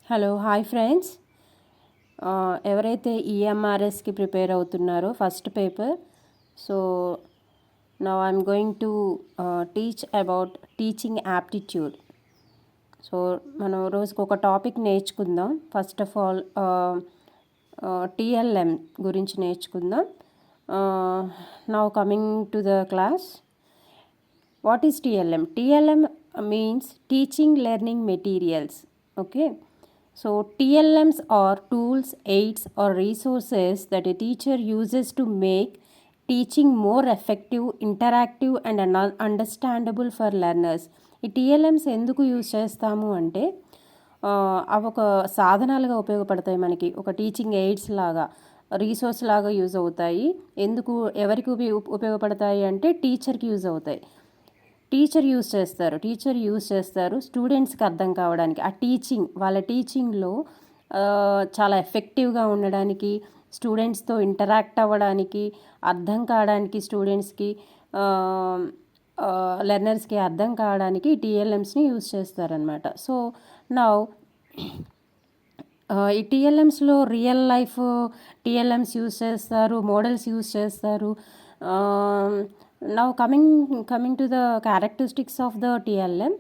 Hello hi friends. ఎవరైతే ఈఎంఆర్ఎస్కి prepare అవుతున్నారో first paper, so now I'm going to teach about teaching aptitude. So మనం రోజుకు ఒక topic నేర్చుకుందాం. ఫస్ట్ ఆఫ్ ఆల్ టిఎల్ఎం గురించి నేర్చుకుందాం. Now coming to the class. What is TLM? TLM means teaching learning materials. Okay. So TLMs are tools, aids or resources that a teacher uses to make teaching more effective, interactive and understandable for learners. ఈ TLMs ఎందుకు use చేస్తాము అంటే అవి ఒక సాధనాలుగా ఉపయోగపడతాయి మనకి. ఒక టీచింగ్ ఎయిడ్స్ లాగా, రీసోర్స్ లాగా యూజ్ అవుతాయి. ఎందుకు, ఎవరికి ఉపయోగపడతాయి అంటే టీచర్కి యూజ్ అవుతాయి. టీచర్ యూజ్ చేస్తారు స్టూడెంట్స్కి అర్థం కావడానికి. ఆ వాళ్ళ టీచింగ్లో చాలా ఎఫెక్టివ్గా ఉండడానికి, స్టూడెంట్స్తో ఇంటరాక్ట్ అవ్వడానికి, అర్థం కావడానికి, స్టూడెంట్స్కి లెర్నర్స్కి అర్థం కావడానికి టీఎల్ఎమ్స్ని యూజ్ చేస్తారనమాట. సో నౌ ఈ టీఎల్ఎమ్స్లో రియల్ లైఫ్ టీఎల్ఎమ్స్ యూజ్ చేస్తారు, మోడల్స్ యూజ్ చేస్తారు. Now coming to the characteristics of the TLM.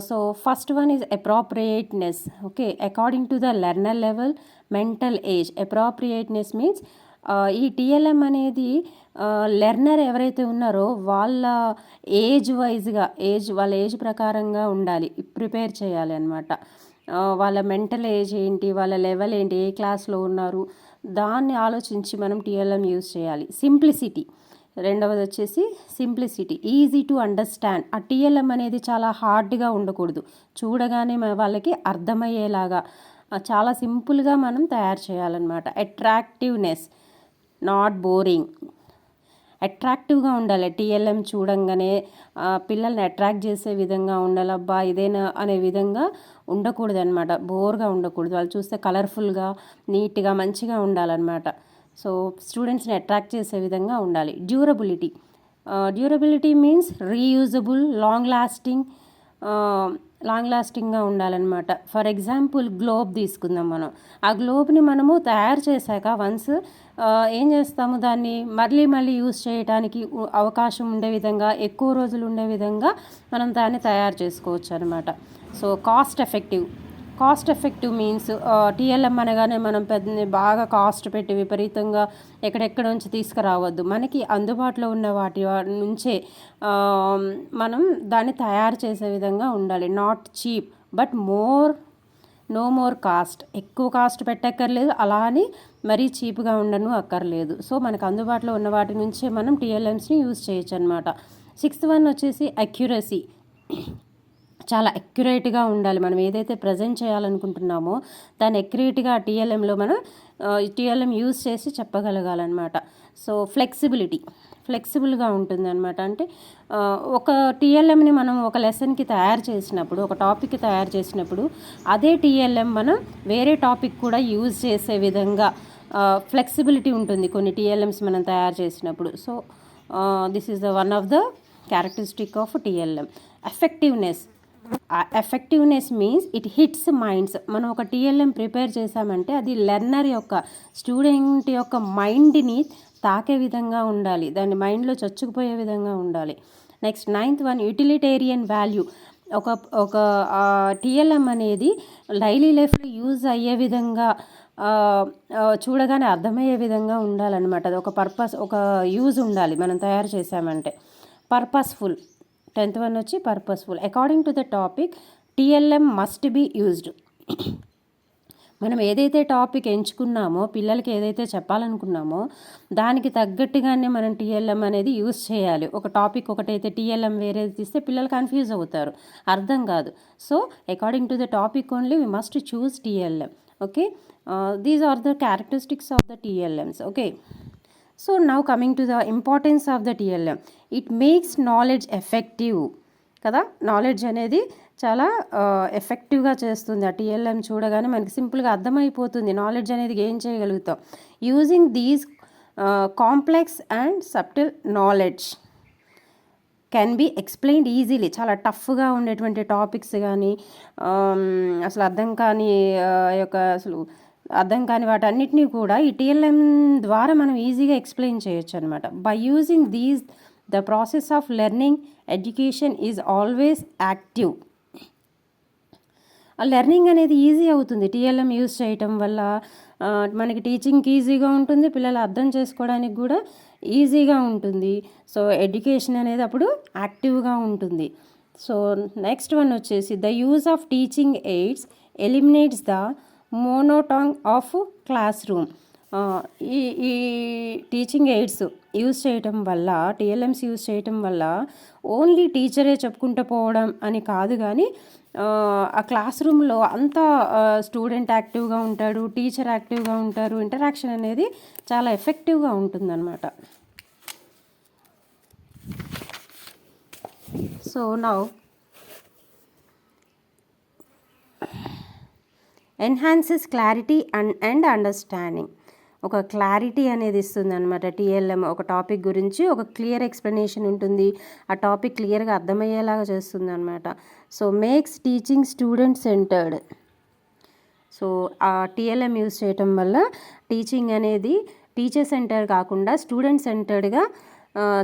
So first one is appropriateness. Okay, according to the learner level, mental age. Appropriateness means ఈ TLM అనేది learner ఎవరైతే ఉన్నారో వాళ్ళ వాళ్ళ age ప్రకారంగా ఉండాలి, ప్రిపేర్ చేయాలి అనమాట. వాళ్ళ మెంటల్ ఏజ్ ఏంటి, వాళ్ళ లెవెల్ ఏంటి, ఏ క్లాస్లో ఉన్నారు, దాన్ని ఆలోచించి మనం టీఎల్ఎం యూజ్ చేయాలి. సింప్లిసిటీ రెండవది వచ్చేసి సింప్లిసిటీ, ఈజీ టు అండర్స్టాండ్. ఆ టీఎల్ఎం అనేది చాలా హార్డ్గా ఉండకూడదు, చూడగానే వాళ్ళకి అర్థమయ్యేలాగా చాలా సింపుల్గా మనం తయారు చేయాలన్నమాట. Attractiveness, not boring. అట్రాక్టివ్గా ఉండాలి టీఎల్ఎం. చూడంగానే పిల్లల్ని అట్రాక్ట్ చేసే విధంగా ఉండాలి. అబ్బా ఇదేనా అనే విధంగా ఉండకూడదు అనమాట, బోర్గా ఉండకూడదు. వాళ్ళు చూస్తే కలర్ఫుల్గా, నీట్గా, మంచిగా ఉండాలన్నమాట. సో స్టూడెంట్స్ని అట్రాక్ట్ చేసే విధంగా ఉండాలి. డ్యూరబిలిటీ మీన్స్ రీయూజబుల్, లాంగ్ లాస్టింగ్గా ఉండాలన్నమాట. ఫర్ ఎగ్జాంపుల్ గ్లోబ్ తీసుకుందాం మనం. ఆ గ్లోబ్ని మనము తయారు చేశాక వన్స్ ఏం చేస్తాము, దాన్ని మళ్ళీ యూజ్ చేయడానికి అవకాశం ఉండే విధంగా, ఎక్కువ రోజులు ఉండే విధంగా మనం దాన్ని తయారు చేసుకోవచ్చు అనమాట. So cost effective means TLM అనగానే మనం బాగా కాస్ట్ పెట్టి విపరీతంగా ఎక్కడెక్కడ నుంచి తీసుకురావద్దు. మనకి అందుబాటులో ఉన్న వాటి నుంచే మనం దాన్ని తయారు చేసే విధంగా ఉండాలి. Not cheap but no more cost. ఎక్కువ కాస్ట్ పెట్టక్కర్లేదు, అలా అని మరీ చీప్గా ఉండను అక్కర్లేదు. సో మనకు అందుబాటులో ఉన్న వాటి నుంచే మనం టీఎల్ఎమ్స్ని యూజ్ చేయొచ్చు అనమాట. 6th వన్ వచ్చేసి అక్యురసీ. చాలా అక్యురేట్గా ఉండాలి. మనం ఏదైతే ప్రజెంట్ చేయాలనుకుంటున్నామో దాన్ని అక్యురేట్గా టీఎల్ఎంలో మనం టీఎల్ఎం యూజ్ చేసి చెప్పగలగాలన్నమాట. సో ఫ్లెక్సిబుల్గా ఉంటుంది అనమాట. అంటే ఒక టీఎల్ఎంని మనం ఒక లెసన్కి తయారు చేసినప్పుడు, ఒక టాపిక్కి తయారు చేసినప్పుడు అదే టీఎల్ఎం మనం వేరే టాపిక్ కూడా యూజ్ చేసే విధంగా ఫ్లెక్సిబిలిటీ ఉంటుంది కొన్ని టీఎల్ఎమ్స్ మనం తయారు చేసినప్పుడు. So this is the one of the characteristic of TLM. Effectiveness means it hits minds. మనం ఒక టీఎల్ఎం ప్రిపేర్ చేసామంటే అది లెర్నర్ యొక్క, స్టూడెంట్ యొక్క మైండ్ని తాకే విధంగా ఉండాలి, దాన్ని మైండ్లో చొచ్చుకుపోయే విధంగా ఉండాలి. Next 9th one utilitarian value. ఒక టీఎల్ఎం అనేది డైలీ లైఫ్లో యూజ్ అయ్యే విధంగా, చూడగానే అర్థమయ్యే విధంగా ఉండాలన్నమాట. అది ఒక యూజ్ ఉండాలి మనం తయారు చేసామంటే. పర్పస్ఫుల్. 10th వన్ వచ్చి purposeful. According to the topic TLM must be used. మనం ఏదైతే టాపిక్ ఎంచుకున్నామో, పిల్లలకి ఏదైతే చెప్పాలనుకున్నామో దానికి తగ్గట్టుగానే మనం టీఎల్ఎం అనేది యూజ్ చేయాలి. ఒక టాపిక్ ఒకటైతే టీఎల్ఎం వేరేది తీస్తే పిల్లలు కన్ఫ్యూజ్ అవుతారు, అర్థం కాదు. So according to the topic only we must choose TLM. Okay, these are the characteristics of the TLMs. Okay, so now coming to the importance of the TLM. It makes knowledge effective కదా. Knowledge అనేది చాలా ఎఫెక్టివ్గా చేస్తుంది. ఆ TLM చూడగానే మనకి సింపుల్గా అర్థమైపోతుంది నాలెడ్జ్ అనేది గెయిన్ చేయగలుగుతాం. Using these complex and subtle knowledge. Can be explained easily. చాలా టఫ్గా ఉండేటువంటి టాపిక్స్ కానీ అసలు అర్థం కాని వాటన్నిటినీ కూడా ఈ టీఎల్ఎం ద్వారా మనం ఈజీగా ఎక్స్ప్లెయిన్ చేయొచ్చు అనమాట. By using these the process of learning education is always active. Learning అనేది ఈజీ అవుతుంది టీఎల్ఎం యూజ్ చేయటం వల్ల. మనకి టీచింగ్కి ఈజీగా ఉంటుంది, పిల్లలు అర్థం చేసుకోవడానికి కూడా ఈజీగా ఉంటుంది. సో ఎడ్యుకేషన్ అనేది అప్పుడు యాక్టివ్గా ఉంటుంది. సో నెక్స్ట్ వన్ వచ్చేసి the use of teaching aids eliminates the monotony of classroom. ఈ టీచింగ్ ఎయిడ్స్ యూజ్ చేయటం వల్ల, టీఎల్ఎంస్ యూజ్ చేయటం వల్ల ఓన్లీ టీచరే చెప్పుకుంటూ పోవడం అని కాదు, కానీ ఆ క్లాస్ రూమ్లో అంతా స్టూడెంట్ యాక్టివ్గా ఉంటాడు, టీచర్ యాక్టివ్గా ఉంటారు, ఇంటరాక్షన్ అనేది చాలా ఎఫెక్టివ్గా ఉంటుందన్నమాట. So now enhances clarity and understanding. ఒక క్లారిటీ అనేది ఇస్తుంది అనమాట టీఎల్ఎం. ఒక టాపిక్ గురించి ఒక క్లియర్ ఎక్స్ప్లెనేషన్ ఉంటుంది, ఆ టాపిక్ క్లియర్గా అర్థమయ్యేలాగా చేస్తుంది అనమాట. So makes teaching student centred. So ఆ టీఎల్ఎం యూజ్ చేయటం వల్ల టీచింగ్ అనేది టీచర్ సెంటర్ కాకుండా స్టూడెంట్ సెంటర్డ్గా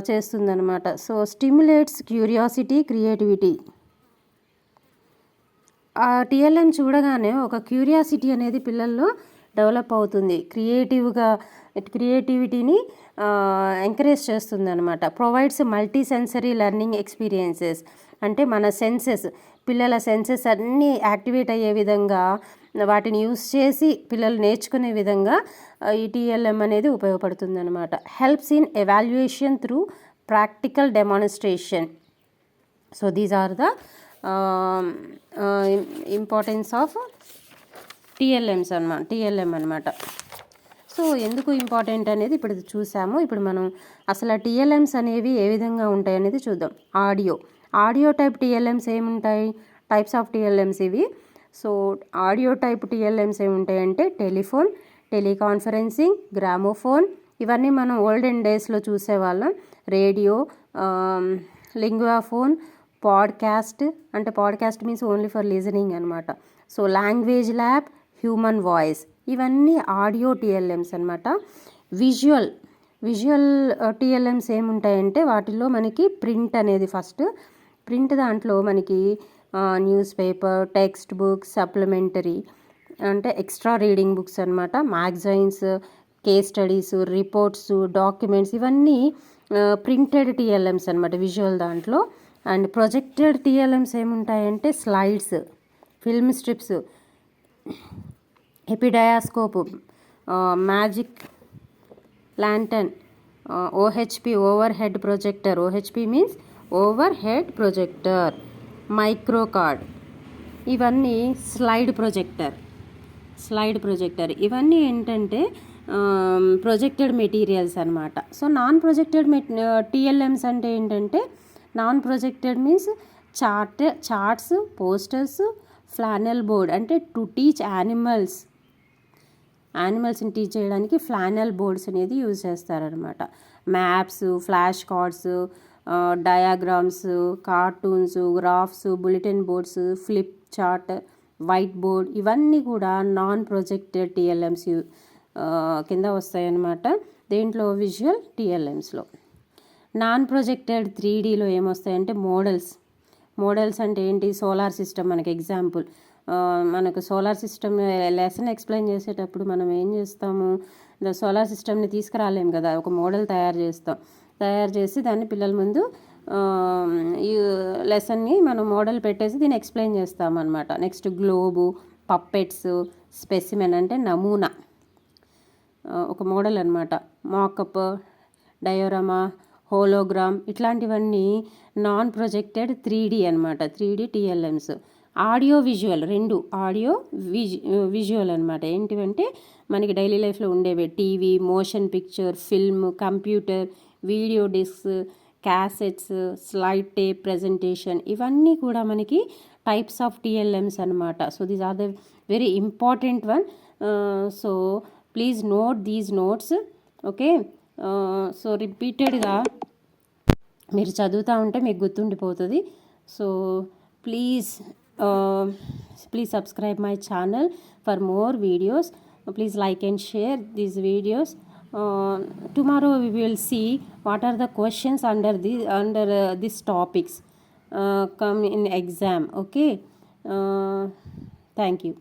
చేస్తుందన్నమాట. So stimulates curiosity, creativity. ఆ టీఎల్ఎం చూడగానే ఒక క్యూరియాసిటీ అనేది పిల్లల్లో డెవలప్ అవుతుంది, క్రియేటివిటీని ఎంకరేజ్ చేస్తుంది అనమాట. Provides multi sensory learning experiences. అంటే మన సెన్సెస్, పిల్లల సెన్సెస్ అన్నీ యాక్టివేట్ అయ్యే విధంగా, వాటిని యూస్ చేసి పిల్లలు నేర్చుకునే విధంగా ఈ టీఎల్ఎం అనేది ఉపయోగపడుతుంది అనమాట. Helps in evaluation through practical demonstration. So these are the importance of TLM అనమాట. సో ఎందుకు ఇంపార్టెంట్ అనేది ఇప్పుడు చూసాము. ఇప్పుడు మనం అసలు టీఎల్ఎంస్ అనేవి ఏ విధంగా ఉంటాయి అనేది చూద్దాం. ఆడియో టైప్ టీఎల్ఎంస్ ఏముంటాయి, టైప్స్ ఆఫ్ టీఎల్ఎంస్ ఇవి. సో ఆడియో టైప్ టీఎల్ఎంస్ ఏముంటాయి అంటే టెలిఫోన్, టెలికాన్ఫరెన్సింగ్, గ్రామోఫోన్. ఇవన్నీ మనం ఓల్డెన్ డేస్లో చూసేవాళ్ళం. Radio, linguaphone, podcast. అంటే podcast means only for listening అనమాట. So language lab, human voice. ఇవన్నీ ఆడియో టీఎల్ఎంస్ అనమాట. విజువల్ టీఎల్ఎంస్ ఏముంటాయంటే వాటిల్లో మనకి ప్రింట్ అనేది ప్రింట్ దాంట్లో మనకి newspaper, textbooks, supplementary అంటే ఎక్స్ట్రా రీడింగ్ బుక్స్ అనమాట, magazines, case studies, reports, documents, ఇవన్నీ ప్రింటెడ్ టీఎల్ఎంస్ అనమాట విజువల్ దాంట్లో. అండ్ ప్రొజెక్టెడ్ టీఎల్ఎంస్ ఏముంటాయంటే slides, film strips, epidiascope, magic lantern, OHP overhead projector. OHP means overhead projector, micro card. ఇవన్నీ slide projector. ఇవన్నీ ఏంటంటే projected materials అనమాట. So non projected TLMs అంటే ఏంటంటే, non projected means charts, posters, flannel board. అంటే to teach యానిమల్స్ని teach చేయడానికి ఫ్లానెల్ boards అనేది use చేస్తారనమాట. Maps, flash cards, diagrams, cartoons, graphs, bulletin boards, flip chart, white board. ఇవన్నీ కూడా నాన్ ప్రొజెక్టెడ్ టీఎల్ఎంస్ కింద వస్తాయన్నమాట. దేంట్లో విజువల్ టీఎల్ఎంస్లో. నాన్ ప్రొజెక్టెడ్ 3Dలో ఏమొస్తాయంటే మోడల్స్ అంటే ఏంటి, సోలార్ సిస్టమ్. మనకి ఎగ్జాంపుల్, మనకు సోలార్ సిస్టమ్ లెసన్ ఎక్స్ప్లెయిన్ చేసేటప్పుడు మనం ఏం చేస్తాము, సోలార్ సిస్టమ్ని తీసుకురాలేము కదా, ఒక మోడల్ తయారు చేసి దాన్ని పిల్లల ముందు ఈ లెసన్ని మనం మోడల్ పెట్టేసి దీన్ని ఎక్స్ప్లెయిన్ చేస్తామన్నమాట. నెక్స్ట్ గ్లోబు, పప్పెట్స్, స్పెసిమెన్ అంటే నమూనా, ఒక మోడల్ అనమాట. మాకప్, డయోరమా, హోలోగ్రామ్, ఇట్లాంటివన్నీ నాన్ ప్రొజెక్టెడ్ 3D అనమాట. 3D TLMs. ఆడియో విజువల్, రెండు విజువల్ అనమాట. ఏంటివంటే మనకి డైలీ లైఫ్లో ఉండేవి TV, motion picture, film, computer, video disc, cassettes, slide tape, presentation. ఇవన్నీ కూడా మనకి టైప్స్ ఆఫ్ టీఎల్ఎంస్ అనమాట. So these are the very important one. So please note these notes. Okay, so రిపీటెడ్గా మీరు చదువుతూ ఉంటే మీకు గుర్తుండిపోతుంది. So please please subscribe my channel for more videos. Please like and share these videos. Tomorrow we will see what are the questions under these topics come in exam. Okay. Thank you.